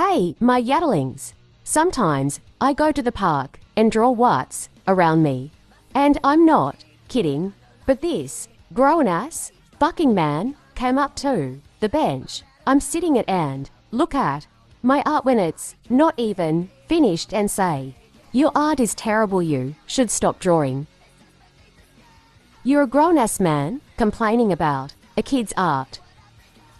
Hey, my yaddlings. Sometimes I go to the park and draw what's around me. And I'm not kidding, but this grown-ass fucking man came up to the bench I'm sitting at and look at my art when it's not even finished and say, "Your art is terrible, you should stop drawing." You're a grown-ass man complaining about a kid's art.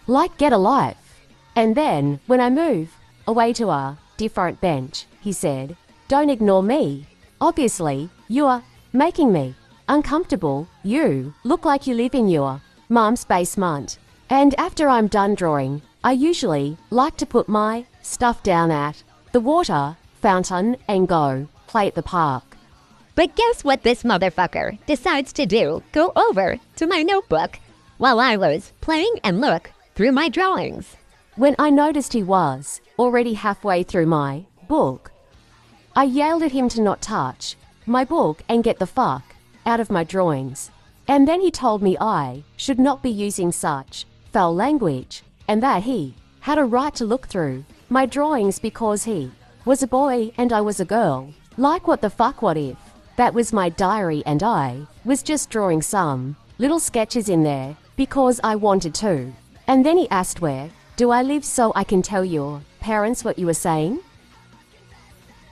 Like, get a life. And then, when I move away to a different bench, he said, "Don't ignore me. Obviously, you're making me uncomfortable. You look like you live in your mom's basement." And after I'm done drawing, I usually like to put my stuff down at the water fountain and go play at the park. But guess what this motherfucker decides to do? Go over to my notebook while I was playing and look through my drawings. When I noticed he was already halfway through my book, I yelled at him to not touch my book and get the fuck out of my drawings. And then he told me I should not be using such foul language and that he had a right to look through my drawings because he was a boy and I was a girl. Like, what the fuck, what if that was my diary and I was just drawing some little sketches in there because I wanted to? And then he asked, "Where do I live so I can tell your parents what you were saying?"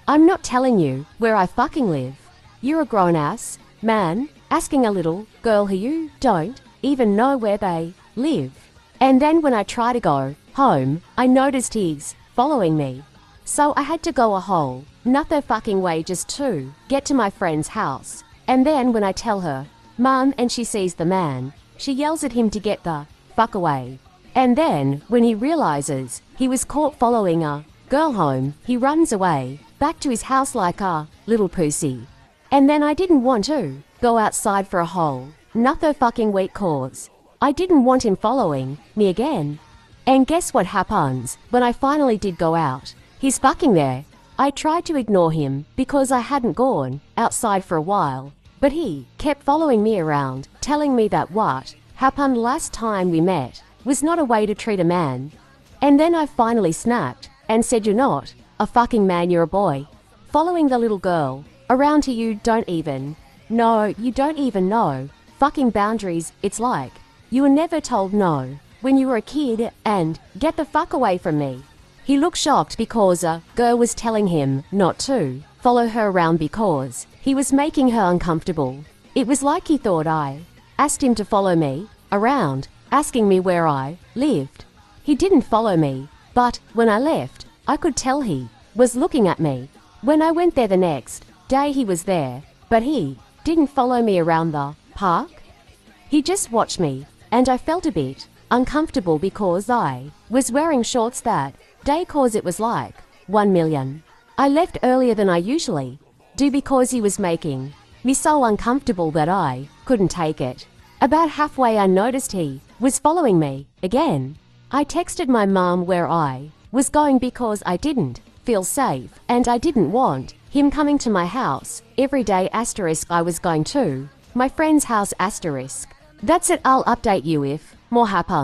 I'm not telling you where I fucking live. You're a grown-ass man asking a little girl who you don't even know where they live. And then when I try to go home, I noticed he's following me. So I had to go a whole nother fucking way just to get to my friend's house. And then when I tell her, "Mum," and she sees the man, she yells at him to get the fuck away. And then when he realizes he was caught following a girl home, he runs away back to his house like a little pussy. And then I didn't want to go outside for a whole nother fucking week cause I didn't want him following me again. And guess what happens when I finally did go out? He's fucking there. I tried to ignore him because I hadn't gone outside for a while, but he kept following me around, telling me that what happened last time we met was not a way to treat a man. And then I finally snapped and said, "You're not a fucking man, you're a boy. Following the little girl around to you don't even know fucking boundaries. It's like you were never told no when you were a kid and get the fuck away from me." He looked shocked because a girl was telling him not to follow her around because he was making her uncomfortable. It was like he thought I asked him to follow me around, asking me where I lived. He didn't follow me, but when I left, I could tell he was looking at me. When I went there the next day, he was there, but he didn't follow me around the park. He just watched me, and I felt a bit uncomfortable because I was wearing shorts that day cause it was like 1 million. I left earlier than I usually do because he was making me so uncomfortable that I couldn't take it. About halfway I noticed he was following me again. I texted my mom where I was going because I didn't feel safe and I didn't want him coming to my house every day. I was going to my friend's house. That's it. I'll update you if more happens.